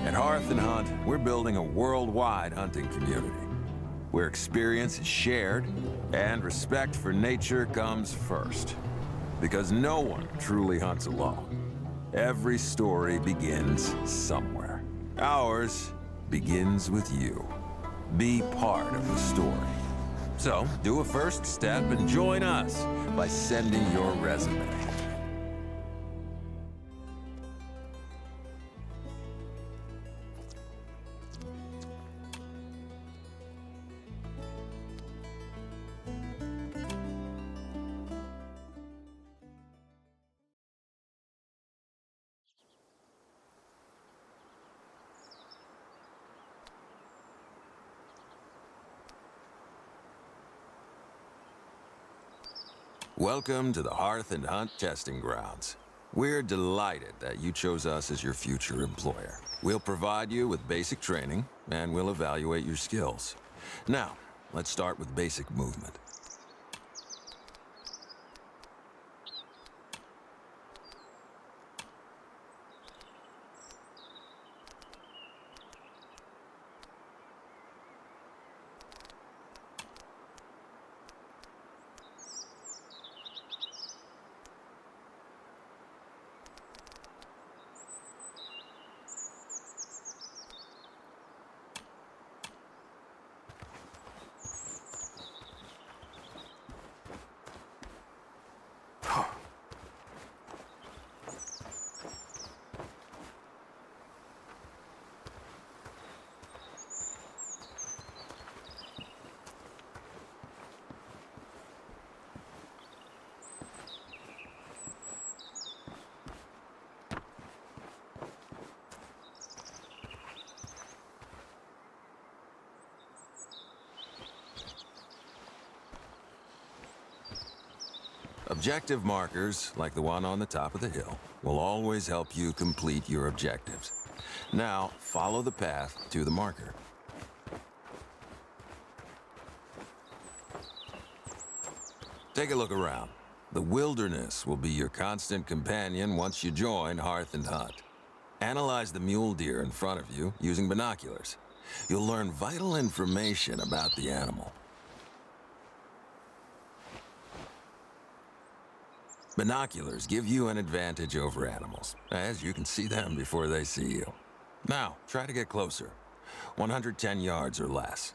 At Hearth and Hunt, we're building a worldwide hunting community, where experience is shared and respect for nature comes first. Because no one truly hunts alone. Every story begins somewhere. Ours begins with you. Be part of the story. So, do a first step and join us by sending your resume. Welcome to the Hearth and Hunt Testing Grounds. We're delighted that you chose us as your future employer. We'll provide you with basic training, and we'll evaluate your skills. Now, let's start with basic movement. Objective markers, like the one on the top of the hill, will always help you complete your objectives. Now, follow the path to the marker. Take a look around. The wilderness will be your constant companion once you join Hearth and Hunt. Analyze the mule deer in front of you using binoculars. You'll learn vital information about the animal. Binoculars give you an advantage over animals, as you can see them before they see you. Now, try to get closer. 110 yards or less.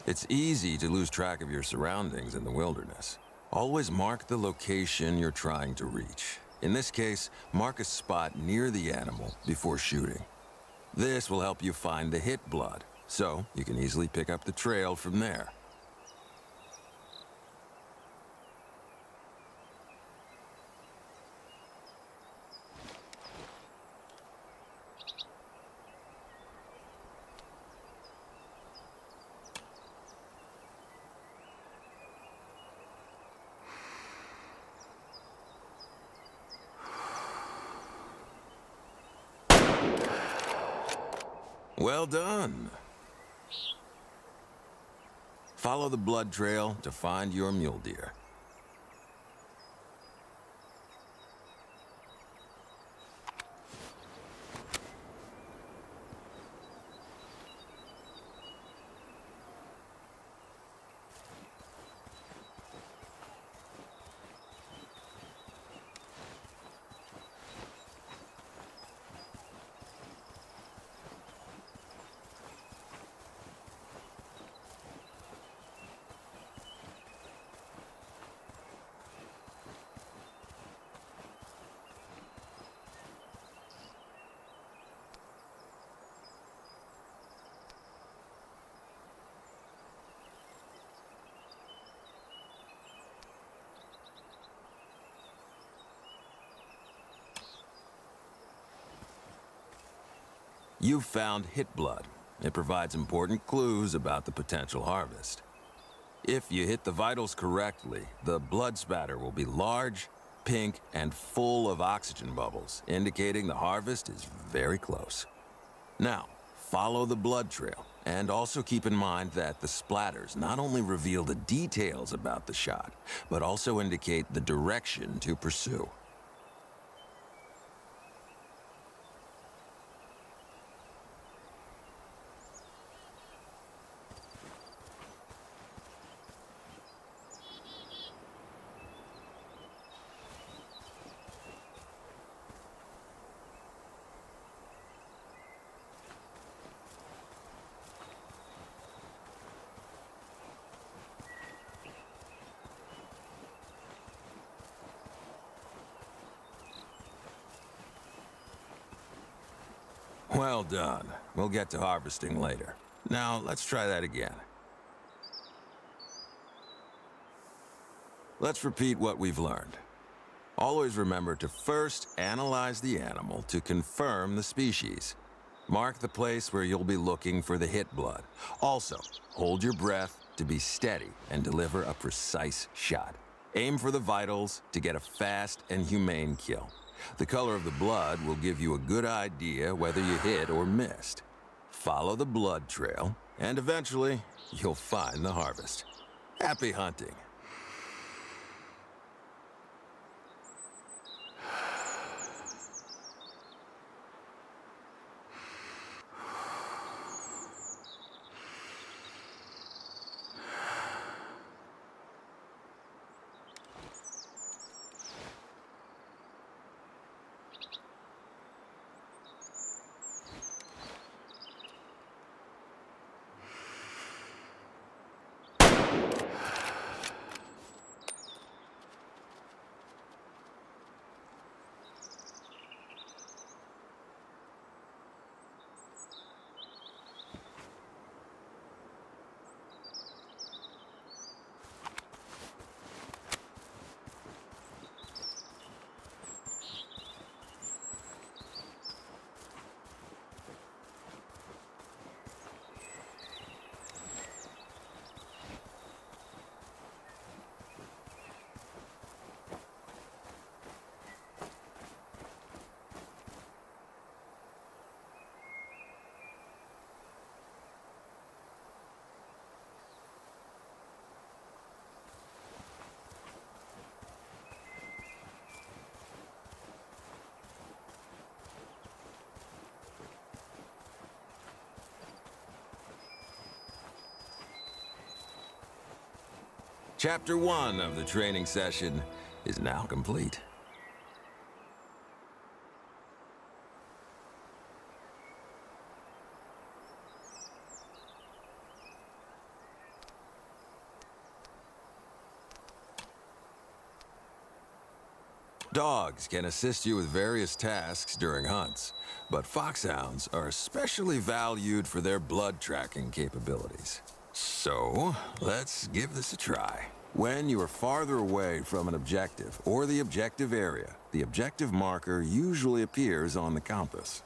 It's easy to lose track of your surroundings in the wilderness. Always mark the location you're trying to reach. In this case, mark a spot near the animal before shooting. This will help you find the hit blood, so you can easily pick up the trail from there. Well done. Follow the blood trail to find your mule deer. You've found hit blood. It provides important clues about the potential harvest. If you hit the vitals correctly, the blood spatter will be large, pink, and full of oxygen bubbles, indicating the harvest is very close. Now, follow the blood trail, and also keep in mind that the splatters not only reveal the details about the shot, but also indicate the direction to pursue. Well done. We'll get to harvesting later. Now, let's try that again. Let's repeat what we've learned. Always remember to first analyze the animal to confirm the species. Mark the place where you'll be looking for the hit blood. Also, hold your breath to be steady and deliver a precise shot. Aim for the vitals to get a fast and humane kill. The color of the blood will give you a good idea whether you hit or missed. Follow the blood trail, and eventually, you'll find the harvest. Happy hunting. Chapter 1 of the training session is now complete. Dogs can assist you with various tasks during hunts, but foxhounds are especially valued for their blood tracking capabilities. So, let's give this a try. When you are farther away from an objective or the objective area, the objective marker usually appears on the compass.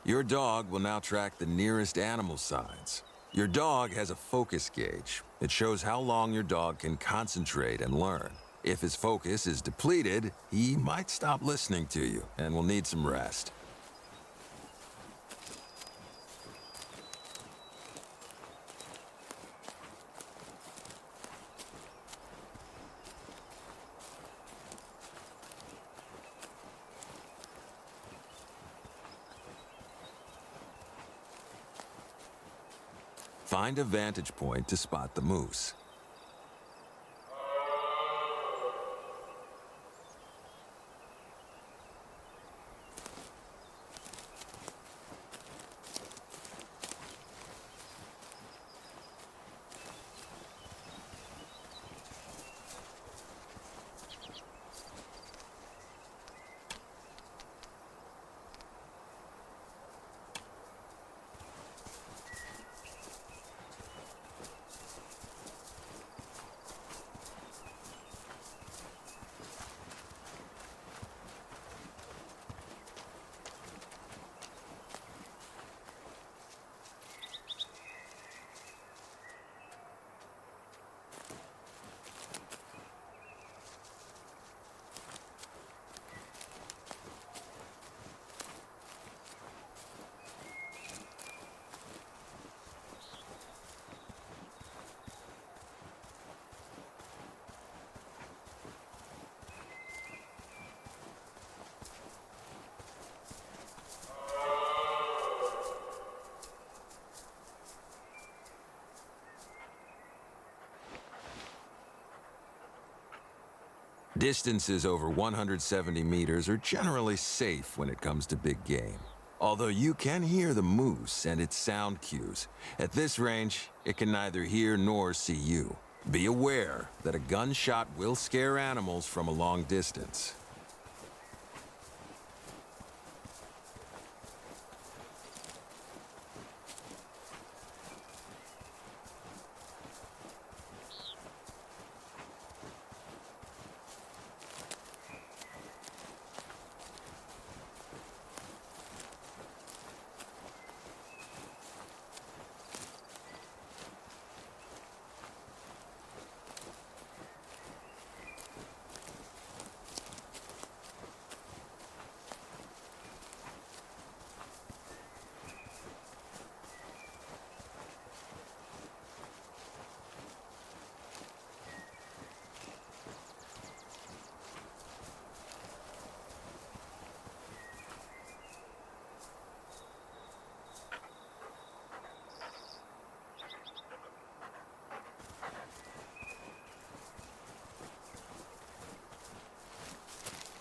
Your dog will now track the nearest animal signs. Your dog has a focus gauge. It shows how long your dog can concentrate and learn. If his focus is depleted, he might stop listening to you and will need some rest. Find a vantage point to spot the moose. Distances over 170 meters are generally safe when it comes to big game. Although you can hear the moose and its sound cues, at this range, it can neither hear nor see you. Be aware that a gunshot will scare animals from a long distance.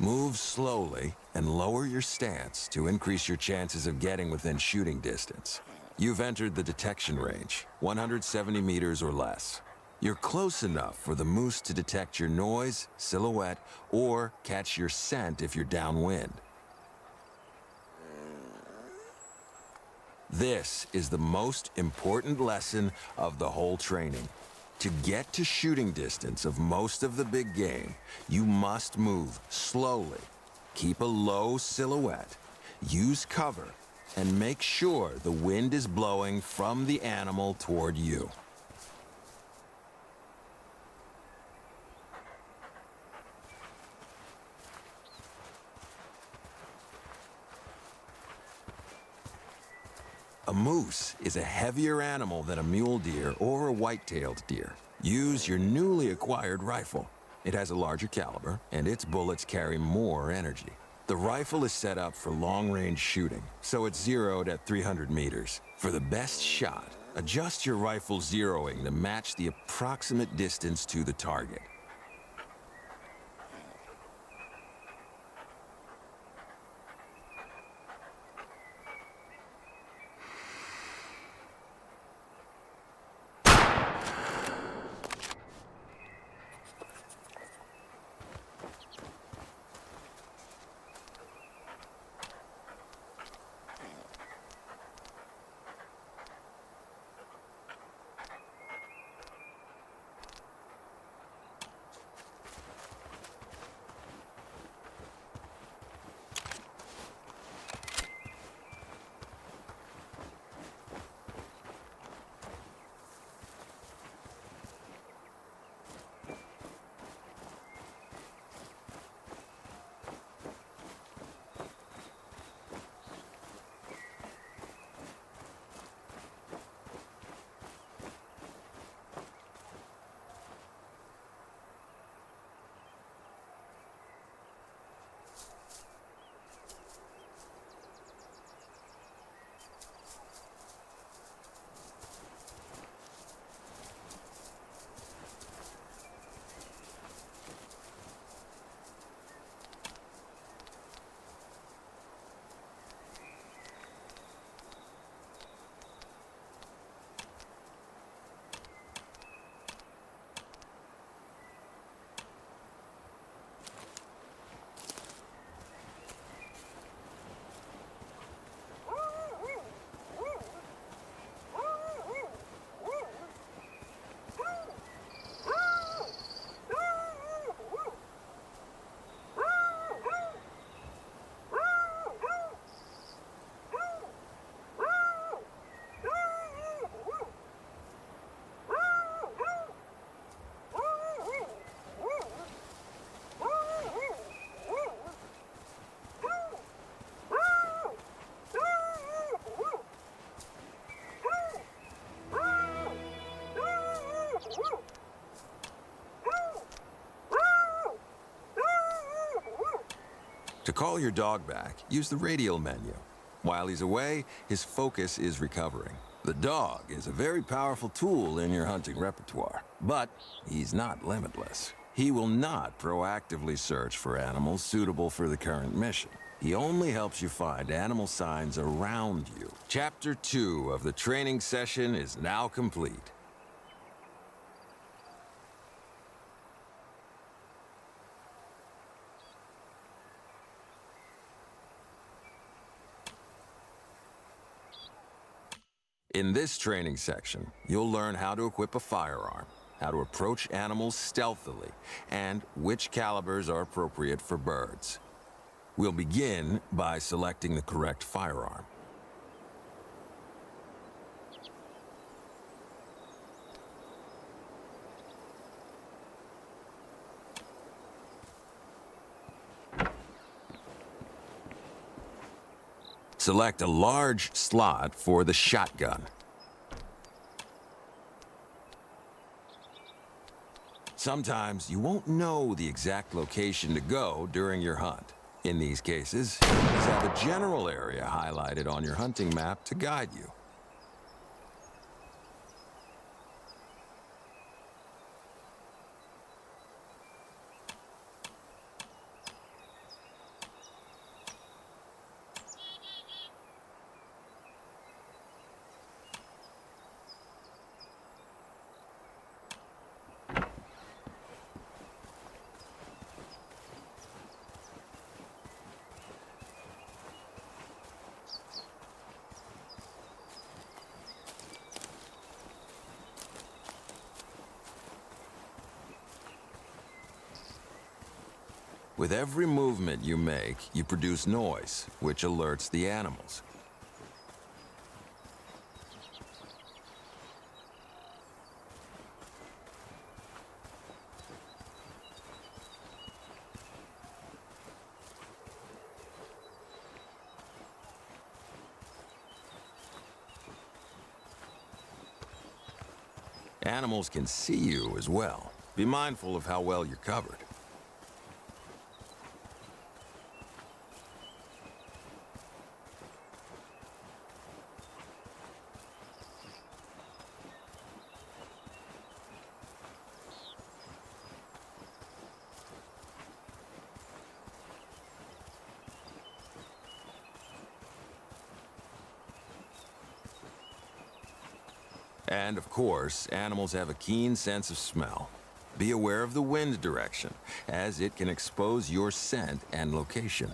Move slowly and lower your stance to increase your chances of getting within shooting distance. You've entered the detection range, 170 meters or less. You're close enough for the moose to detect your noise, silhouette, or catch your scent if you're downwind. This is the most important lesson of the whole training. To get to shooting distance of most of the big game, you must move slowly, keep a low silhouette, use cover, and make sure the wind is blowing from the animal toward you. A moose is a heavier animal than a mule deer or a white-tailed deer. Use your newly acquired rifle. It has a larger caliber, and its bullets carry more energy. The rifle is set up for long-range shooting, so it's zeroed at 300 meters. For the best shot, adjust your rifle zeroing to match the approximate distance to the target. To call your dog back, use the radial menu. While he's away, his focus is recovering. The dog is a very powerful tool in your hunting repertoire, but he's not limitless. He will not proactively search for animals suitable for the current mission. He only helps you find animal signs around you. Chapter 2 of the training session is now complete. In this training section, you'll learn how to equip a firearm, how to approach animals stealthily, and which calibers are appropriate for birds. We'll begin by selecting the correct firearm. Select a large slot for the shotgun. Sometimes you won't know the exact location to go during your hunt. In these cases, you have a general area highlighted on your hunting map to guide you. With every movement you make, you produce noise, which alerts the animals. Animals can see you as well. Be mindful of how well you're covered. And of course, animals have a keen sense of smell. Be aware of the wind direction, as it can expose your scent and location.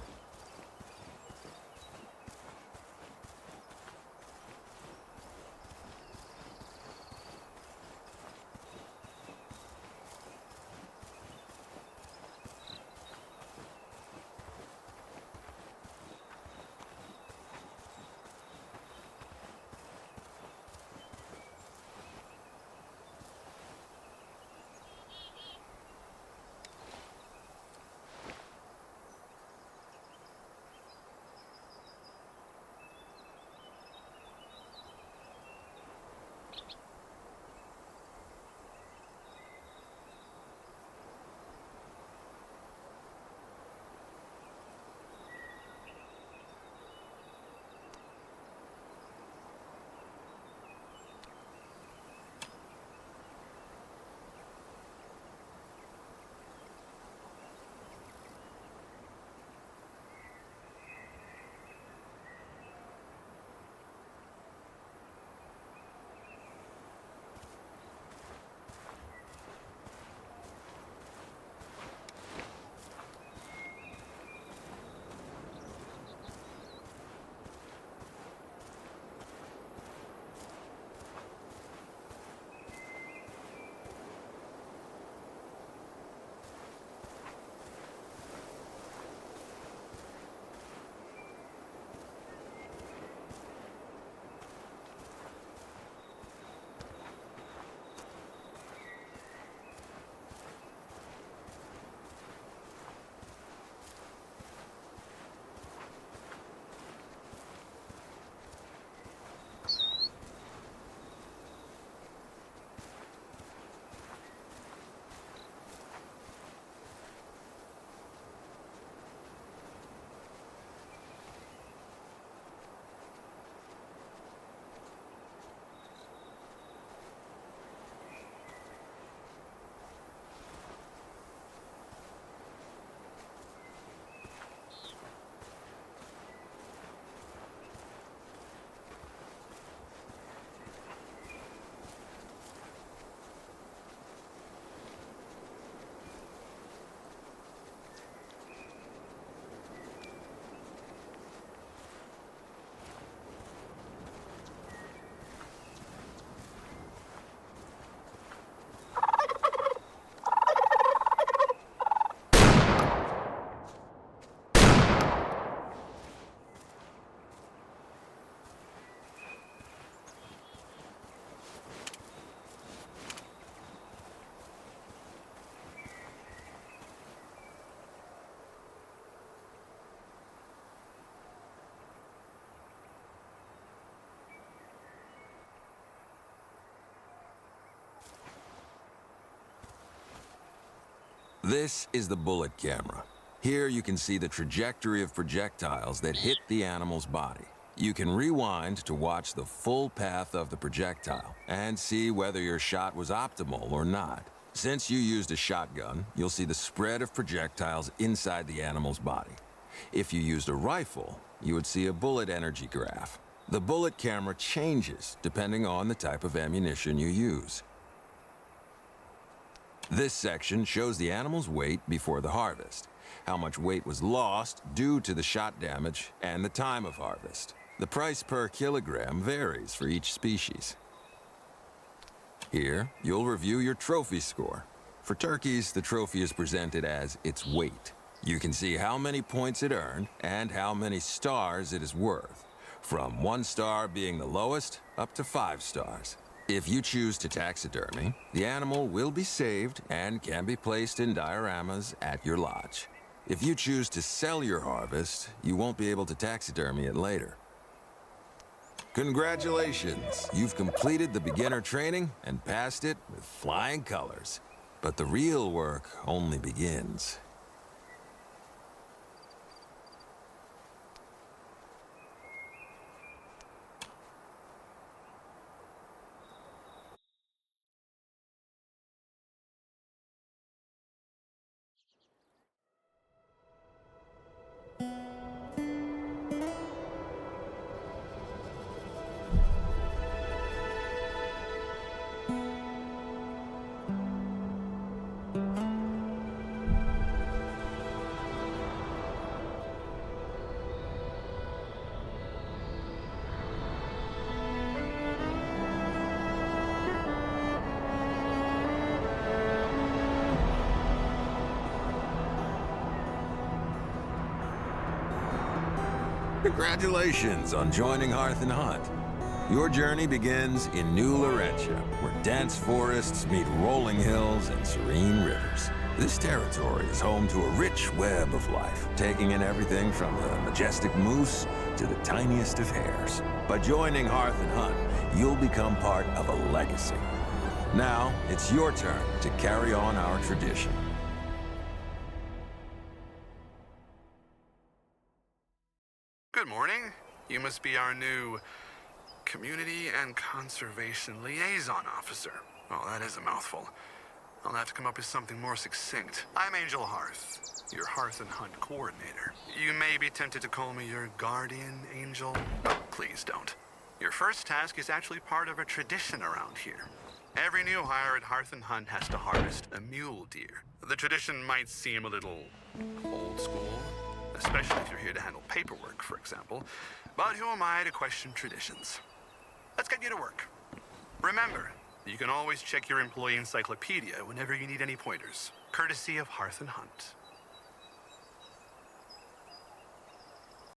This is the bullet camera. Here you can see the trajectory of projectiles that hit the animal's body. You can rewind to watch the full path of the projectile and see whether your shot was optimal or not. Since you used a shotgun, you'll see the spread of projectiles inside the animal's body. If you used a rifle, you would see a bullet energy graph. The bullet camera changes depending on the type of ammunition you use. This section shows the animal's weight before the harvest, how much weight was lost due to the shot damage, and the time of harvest. The price per kilogram varies for each species. Here, you'll review your trophy score. For turkeys, the trophy is presented as its weight. You can see how many points it earned and how many stars it is worth, from 1 star being the lowest up to 5 stars. If you choose to taxidermy, the animal will be saved and can be placed in dioramas at your lodge. If you choose to sell your harvest, you won't be able to taxidermy it later. Congratulations! You've completed the beginner training and passed it with flying colors. But the real work only begins. Congratulations on joining Hearth and Hunt. Your journey begins in New Laurentia, where dense forests meet rolling hills and serene rivers. This territory is home to a rich web of life, taking in everything from the majestic moose to the tiniest of hares. By joining Hearth and Hunt, you'll become part of a legacy. Now, it's your turn to carry on our tradition. Good morning. You must be our new Community and Conservation Liaison Officer. Oh, that is a mouthful. I'll have to come up with something more succinct. I'm Angel Hearth, your Hearth and Hunt coordinator. You may be tempted to call me your guardian angel, but please don't. Your first task is actually part of a tradition around here. Every new hire at Hearth and Hunt has to harvest a mule deer. The tradition might seem a little old school, especially if you're here to handle paperwork, for example. But who am I to question traditions? Let's get you to work. Remember, you can always check your employee encyclopedia whenever you need any pointers, courtesy of Hearth and Hunt.